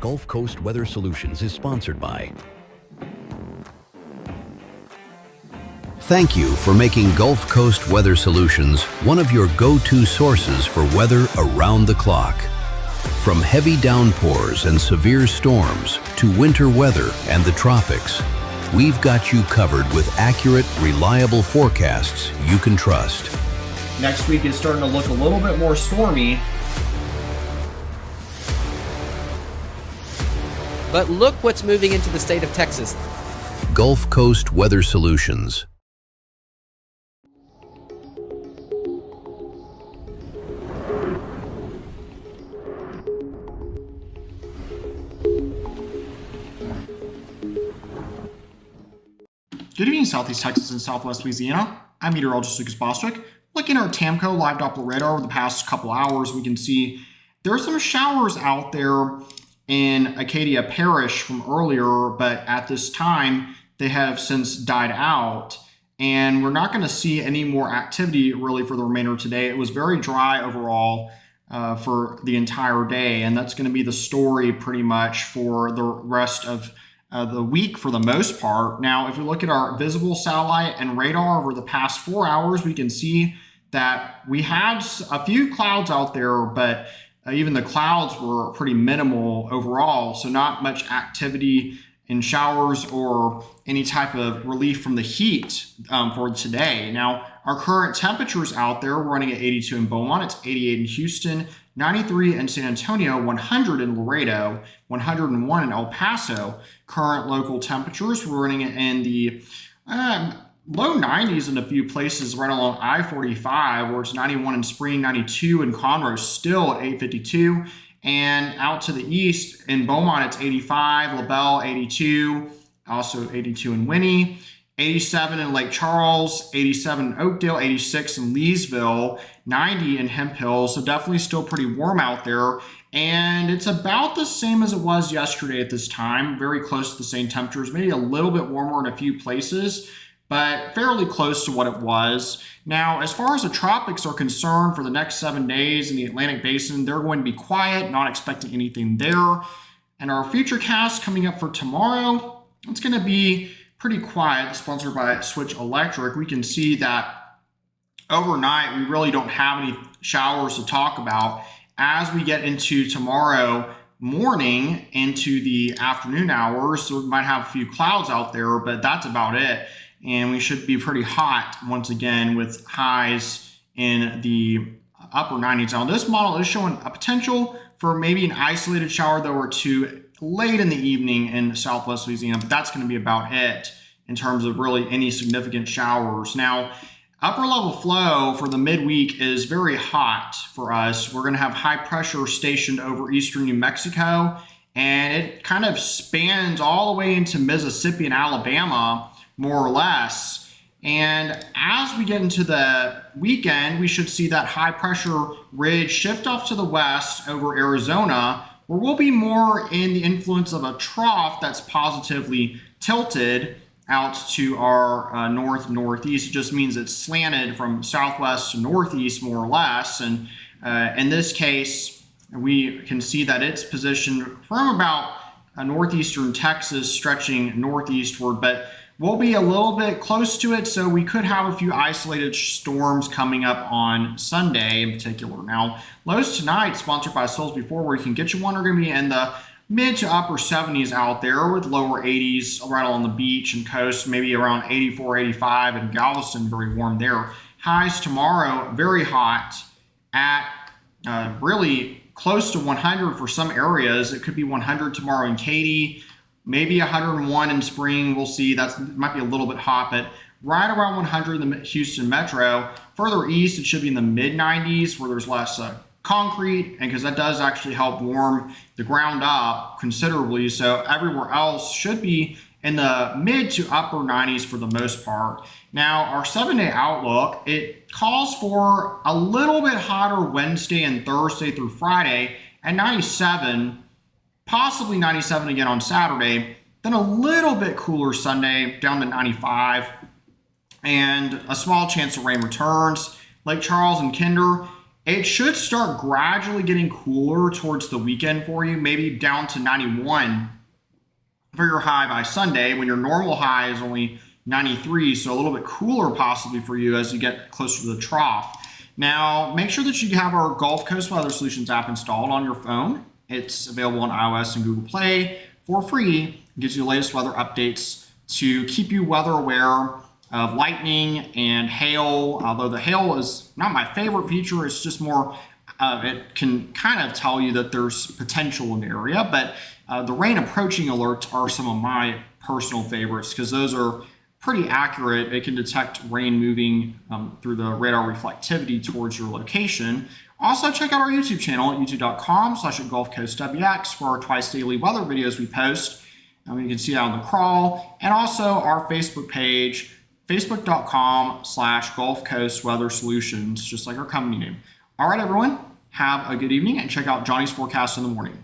Gulf Coast Weather Solutions is sponsored by. Thank you for making Gulf Coast Weather Solutions one of your go-to sources for weather around the clock. From heavy downpours and severe storms to winter weather and the tropics, we've got you covered with accurate, reliable forecasts you can trust. Next week is starting to look a little bit more stormy. But look what's moving into the state of Texas. Gulf Coast Weather Solutions. Good evening, Southeast Texas and Southwest Louisiana. I'm meteorologist Lucas Bostwick. Looking at our TAMCO live Doppler radar over the past couple hours, we can see there are some showers out there in Acadia Parish from earlier, but at this time, they have since died out. And we're not going to see any more activity really for the remainder of today. It was very dry overall for the entire day, and that's going to be the story pretty much for the rest of the week for the most part. Now, if we look at our visible satellite and radar over the past 4 hours, we can see that we had a few clouds out there, but even the clouds were pretty minimal overall, so not much activity in showers or any type of relief from the heat for today. Now, our current temperatures out there, we're running at 82 in Beaumont, it's 88 in Houston, 93 in San Antonio, 100 in Laredo, 101 in El Paso. Current local temperatures, we're running in the low 90s in a few places right along I-45, where it's 91 in Spring, 92 in Conroe, still at 852. And out to the east in Beaumont, it's 85, LaBelle 82, also 82 in Winnie, 87 in Lake Charles, 87 in Oakdale, 86 in Leesville, 90 in Hemp Hill. So definitely still pretty warm out there. And it's about the same as it was yesterday at this time, very close to the same temperatures, maybe a little bit warmer in a few places, but fairly close to what it was. Now, as far as the tropics are concerned, for the next 7 days in the Atlantic Basin, they're going to be quiet, not expecting anything there. And our future cast coming up for tomorrow, it's going to be pretty quiet, sponsored by Switch Electric. We can see that overnight, we really don't have any showers to talk about. As we get into tomorrow morning into the afternoon hours, so we might have a few clouds out there, but that's about it. And we should be pretty hot once again with highs in the upper 90s. Now, this model is showing a potential for maybe an isolated shower, though, or two late in the evening in Southwest Louisiana, but that's going to be about it in terms of really any significant showers. Now, upper level flow for the midweek is very hot for us. We're going to have high pressure stationed over eastern New Mexico, and it kind of spans all the way into Mississippi and Alabama, more or less. And as we get into the weekend, we should see that high pressure ridge shift off to the west over Arizona, where we'll be more in the influence of a trough that's positively tilted out to our northeast. It just means it's slanted from southwest to northeast, more or less. And in this case, we can see that it's positioned from about northeastern Texas, stretching northeastward, but we'll be a little bit close to it, so we could have a few isolated storms coming up on Sunday in particular. Now, lows tonight, sponsored by Soulsby Ford, where you can get you one, are going to be in the mid to upper 70s out there with lower 80s right along the beach and coast, maybe around 84, 85 in Galveston, very warm there. Highs tomorrow, very hot at really close to 100 for some areas. It could be 100 tomorrow in Katy, maybe 101 in Spring. We'll see. That might be a little bit hot, but right around 100 in the Houston metro. Further east, it should be in the mid 90s where there's less concrete, and because that does actually help warm the ground up considerably. So everywhere else should be in the mid to upper 90s for the most part. Now, our 7-day outlook, it calls for a little bit hotter Wednesday and Thursday through Friday at 97, possibly 97 again on Saturday, then a little bit cooler Sunday down to 95, and a small chance of rain returns. Lake Charles and Kinder, It should start gradually getting cooler towards the weekend for you, maybe down to 91 for your high by Sunday, when your normal high is only 93, so a little bit cooler possibly for you as you get closer to the trough. Now, make sure that you have our Gulf Coast Weather Solutions app installed on your phone. It's available on iOS and Google Play for free. It gives you the latest weather updates to keep you weather aware of lightning and hail. Although the hail is not my favorite feature, it's just more, it can kind of tell you that there's potential in the area, but the rain approaching alerts are some of my personal favorites because those are pretty accurate. It can detect rain moving through the radar reflectivity towards your location. Also, check out our YouTube channel at youtube.com/GulfCoastWX for our twice daily weather videos we post. You can see that on the crawl. And also our Facebook page, facebook.com/Gulf Coast Weather Solutions, just like our company name. All right, everyone, have a good evening and check out Johnny's forecast in the morning.